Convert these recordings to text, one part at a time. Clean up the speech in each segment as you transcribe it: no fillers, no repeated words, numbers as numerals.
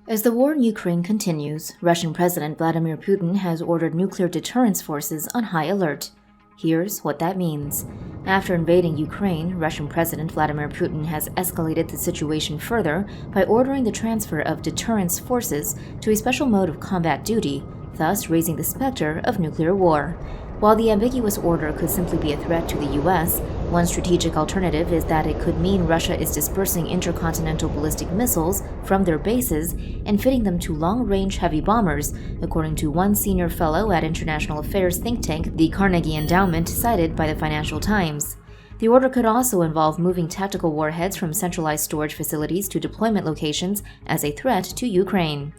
As the war in Ukraine continues, Russian President Vladimir Putin has ordered nuclear deterrence forces on high alert. Here's what that means. After invading Ukraine, Russian President Vladimir Putin has escalated the situation further by ordering the transfer of deterrence forces to a special mode of combat duty, thus raising the specter of nuclear war. While the ambiguous order could simply be a threat to the U.S., one strategic alternative is that it could mean Russia is dispersing intercontinental ballistic missiles from their bases and fitting them to long-range heavy bombers, according to one senior fellow at international affairs think tank, the Carnegie Endowment, cited by the Financial Times. The order could also involve moving tactical warheads from centralized storage facilities to deployment locations as a threat to Ukraine.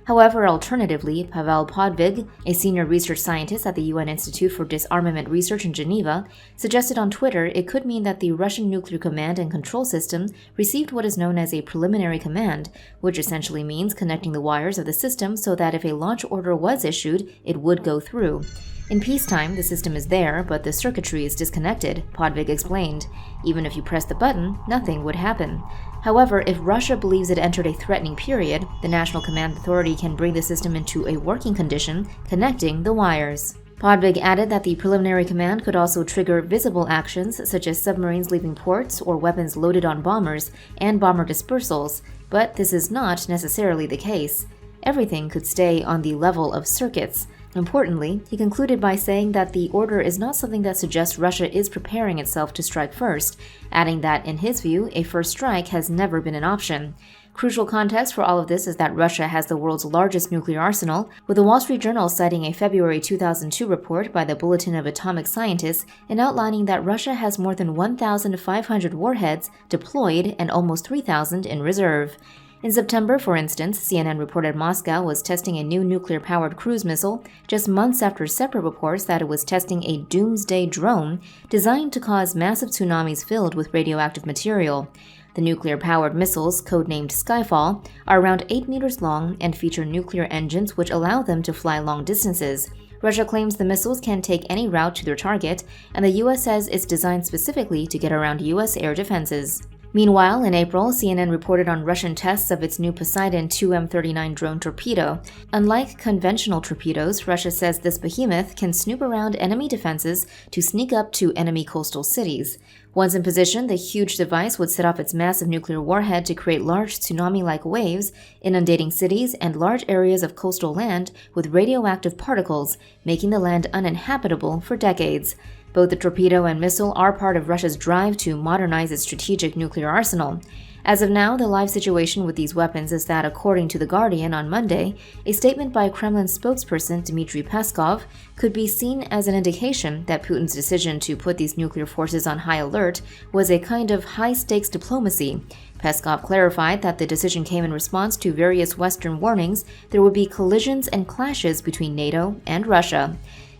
However, alternatively, Pavel Podvig, a senior research scientist at the UN Institute for Disarmament Research in Geneva, suggested on Twitter it could mean that the Russian nuclear command and control system received what is known as a preliminary command, which essentially means connecting the wires of the system so that if a launch order was issued, it would go through. In peacetime, the system is there, but the circuitry is disconnected, Podvig explained. Even if you press the button, nothing would happen. However, if Russia believes it entered a threatening period, the National Command Authority can bring the system into a working condition, connecting the wires. Podvig added that the preliminary command could also trigger visible actions such as submarines leaving ports or weapons loaded on bombers and bomber dispersals, but this is not necessarily the case. Everything could stay on the level of circuits. Importantly, he concluded by saying that the order is not something that suggests Russia is preparing itself to strike first, adding that, in his view, a first strike has never been an option. Crucial context for all of this is that Russia has the world's largest nuclear arsenal, with the Wall Street Journal citing a February 2002 report by the Bulletin of Atomic Scientists and outlining that Russia has more than 1,500 warheads deployed and almost 3,000 in reserve. In September, for instance, CNN reported Moscow was testing a new nuclear-powered cruise missile just months after separate reports that it was testing a doomsday drone designed to cause massive tsunamis filled with radioactive material. The nuclear-powered missiles, codenamed Skyfall, are around 8 meters long and feature nuclear engines which allow them to fly long distances. Russia claims the missiles can take any route to their target, and the U.S. says it's designed specifically to get around U.S. air defenses. Meanwhile, in April, CNN reported on Russian tests of its new Poseidon 2M39 drone torpedo. Unlike conventional torpedoes, Russia says this behemoth can snoop around enemy defenses to sneak up to enemy coastal cities. Once in position, the huge device would set off its massive nuclear warhead to create large tsunami-like waves, inundating cities and large areas of coastal land with radioactive particles, making the land uninhabitable for decades. Both the torpedo and missile are part of Russia's drive to modernize its strategic nuclear arsenal. As of now, the live situation with these weapons is that, according to The Guardian on Monday, a statement by Kremlin spokesperson Dmitry Peskov could be seen as an indication that Putin's decision to put these nuclear forces on high alert was a kind of high-stakes diplomacy. Peskov clarified that the decision came in response to various Western warnings there would be collisions and clashes between NATO and Russia.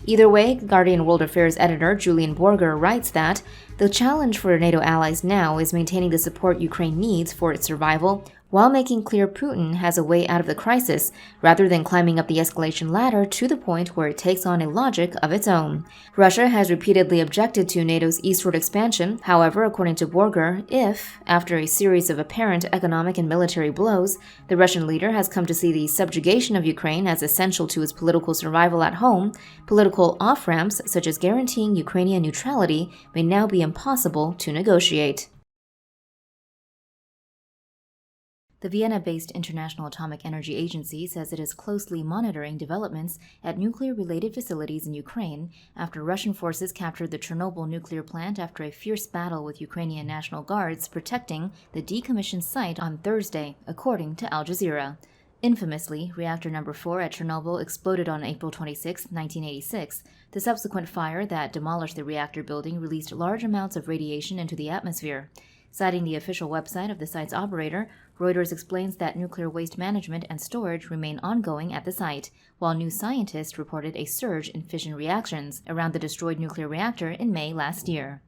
Either way, Guardian World Affairs editor Julian Borger writes that the challenge for NATO allies now is maintaining the support Ukraine needs for its survival while making clear Putin has a way out of the crisis, rather than climbing up the escalation ladder to the point where it takes on a logic of its own. Russia has repeatedly objected to NATO's eastward expansion. However, according to Borger, if, after a series of apparent economic and military blows, the Russian leader has come to see the subjugation of Ukraine as essential to its political survival at home, political off-ramps such as guaranteeing Ukrainian neutrality may now be impossible to negotiate. The Vienna-based International Atomic Energy Agency says it is closely monitoring developments at nuclear-related facilities in Ukraine after Russian forces captured the Chernobyl nuclear plant after a fierce battle with Ukrainian National Guards protecting the decommissioned site on Thursday, according to Al Jazeera. Infamously, reactor number 4 at Chernobyl exploded on April 26, 1986. The subsequent fire that demolished the reactor building released large amounts of radiation into the atmosphere. Citing the official website of the site's operator, Reuters explains that nuclear waste management and storage remain ongoing at the site, while New Scientist reported a surge in fission reactions around the destroyed nuclear reactor in May last year.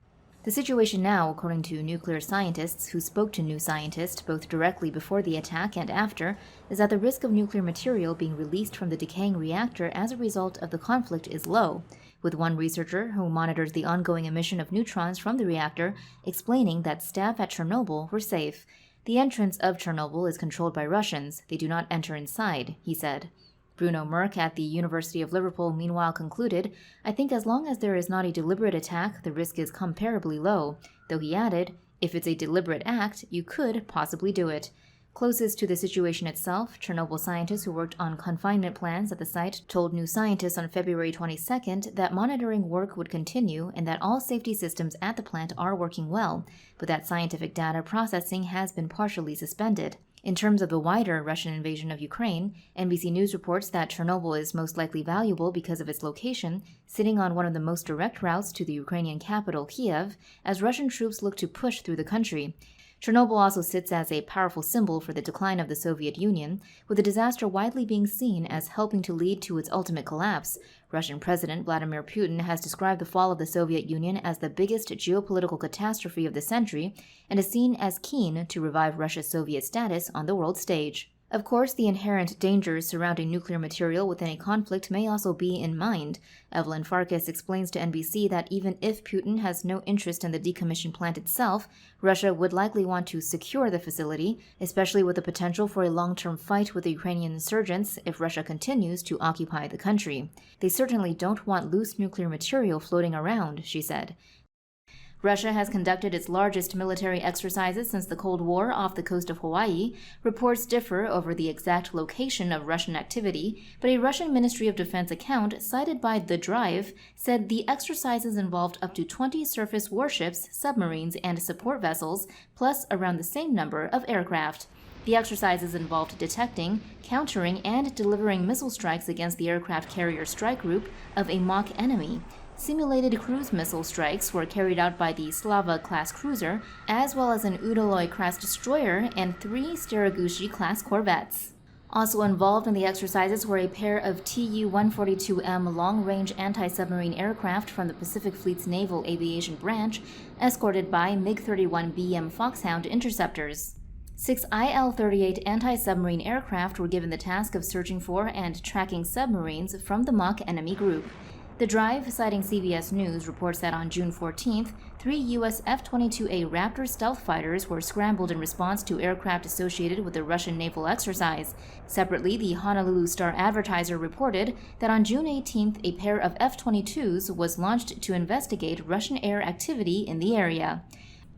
The situation now, according to nuclear scientists who spoke to New Scientist both directly before the attack and after, is that the risk of nuclear material being released from the decaying reactor as a result of the conflict is low, with one researcher who monitors the ongoing emission of neutrons from the reactor explaining that staff at Chernobyl were safe. The entrance of Chernobyl is controlled by Russians. They do not enter inside, he said. Bruno Merck at the University of Liverpool meanwhile concluded, I think as long as there is not a deliberate attack, the risk is comparably low, though he added, if it's a deliberate act, you could possibly do it. Closest to the situation itself, Chernobyl scientists who worked on confinement plans at the site told New Scientist on February 22nd that monitoring work would continue and that all safety systems at the plant are working well, but that scientific data processing has been partially suspended. In terms of the wider Russian invasion of Ukraine, NBC News reports that Chernobyl is most likely valuable because of its location, sitting on one of the most direct routes to the Ukrainian capital, Kiev, as Russian troops look to push through the country. Chernobyl also sits as a powerful symbol for the decline of the Soviet Union, with the disaster widely being seen as helping to lead to its ultimate collapse. Russian President Vladimir Putin has described the fall of the Soviet Union as the biggest geopolitical catastrophe of the century and is seen as keen to revive Russia's Soviet status on the world stage. Of course, the inherent dangers surrounding nuclear material within a conflict may also be in mind. Evelyn Farkas explains to NBC that even if Putin has no interest in the decommissioned plant itself, Russia would likely want to secure the facility, especially with the potential for a long-term fight with the Ukrainian insurgents if Russia continues to occupy the country. They certainly don't want loose nuclear material floating around, she said. Russia has conducted its largest military exercises since the Cold War off the coast of Hawaii. Reports differ over the exact location of Russian activity, but a Russian Ministry of Defense account cited by The Drive said the exercises involved up to 20 surface warships, submarines, and support vessels, plus around the same number of aircraft. The exercises involved detecting, countering, and delivering missile strikes against the aircraft carrier strike group of a mock enemy. Simulated cruise missile strikes were carried out by the Slava-class cruiser, as well as an Udaloy-class destroyer and 3 Staraguchi-class corvettes. Also involved in the exercises were a pair of Tu-142M long-range anti-submarine aircraft from the Pacific Fleet's Naval Aviation Branch, escorted by MiG-31BM Foxhound interceptors. 6 IL-38 anti-submarine aircraft were given the task of searching for and tracking submarines from the mock enemy group. The Drive, citing CBS News, reports that on June 14th, 3 U.S. F-22A Raptor stealth fighters were scrambled in response to aircraft associated with the Russian naval exercise. Separately, the Honolulu Star-Advertiser reported that on June 18th, a pair of F-22s was launched to investigate Russian air activity in the area.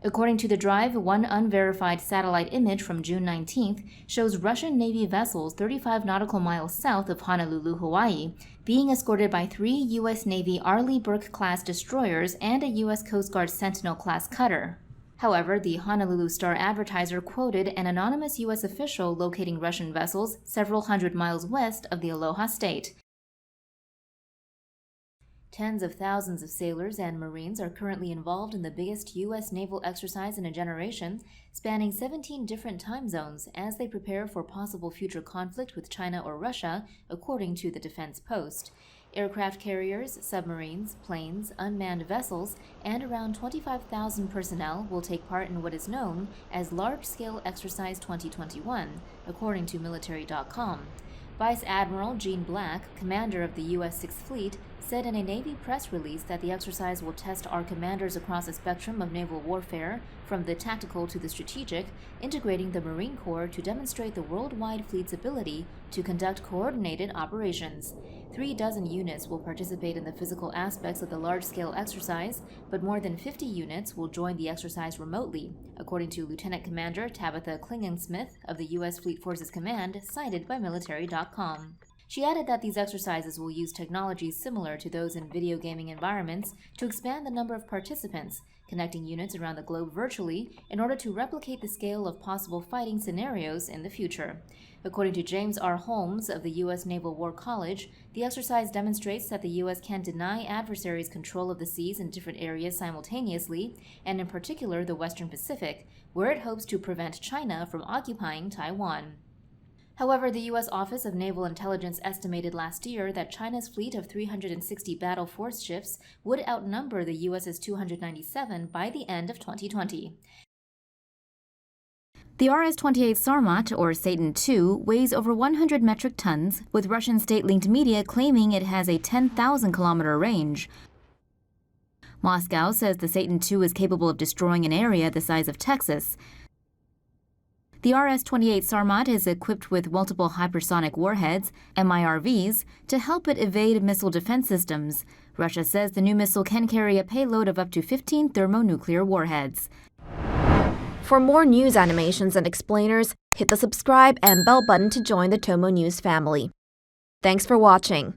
According to The Drive, one unverified satellite image from June 19th shows Russian Navy vessels 35 nautical miles south of Honolulu, Hawaii, being escorted by 3 U.S. Navy Arleigh Burke-class destroyers and a U.S. Coast Guard Sentinel-class cutter. However, the Honolulu Star-Advertiser quoted an anonymous U.S. official locating Russian vessels several hundred miles west of the Aloha State. Tens of thousands of sailors and Marines are currently involved in the biggest U.S. naval exercise in a generation, spanning 17 different time zones as they prepare for possible future conflict with China or Russia, according to the Defense Post. Aircraft carriers, submarines, planes, unmanned vessels, and around 25,000 personnel will take part in what is known as Large-Scale Exercise 2021, according to military.com. Vice Admiral Gene Black, commander of the U.S. Sixth Fleet, said in a Navy press release that the exercise will test our commanders across a spectrum of naval warfare, from the tactical to the strategic, integrating the Marine Corps to demonstrate the worldwide fleet's ability to conduct coordinated operations. 36 units will participate in the physical aspects of the large-scale exercise, but more than 50 units will join the exercise remotely, according to Lieutenant Commander Tabitha Klingensmith of the U.S. Fleet Forces Command, cited by military.com. She added that these exercises will use technologies similar to those in video gaming environments to expand the number of participants, connecting units around the globe virtually in order to replicate the scale of possible fighting scenarios in the future. According to James R. Holmes of the U.S. Naval War College, the exercise demonstrates that the U.S. can deny adversaries control of the seas in different areas simultaneously, and in particular the Western Pacific, where it hopes to prevent China from occupying Taiwan. However, the U.S. Office of Naval Intelligence estimated last year that China's fleet of 360 battle force ships would outnumber the U.S.'s 297 by the end of 2020. The RS-28 Sarmat, or Satan II, weighs over 100 metric tons, with Russian state-linked media claiming it has a 10,000-kilometer range. Moscow says the Satan II is capable of destroying an area the size of Texas. The RS-28 Sarmat is equipped with multiple hypersonic warheads, MIRVs, to help it evade missile defense systems. Russia says the new missile can carry a payload of up to 15 thermonuclear warheads. For more news animations and explainers, hit the subscribe and bell button to join the TomoNews family. Thanks for watching.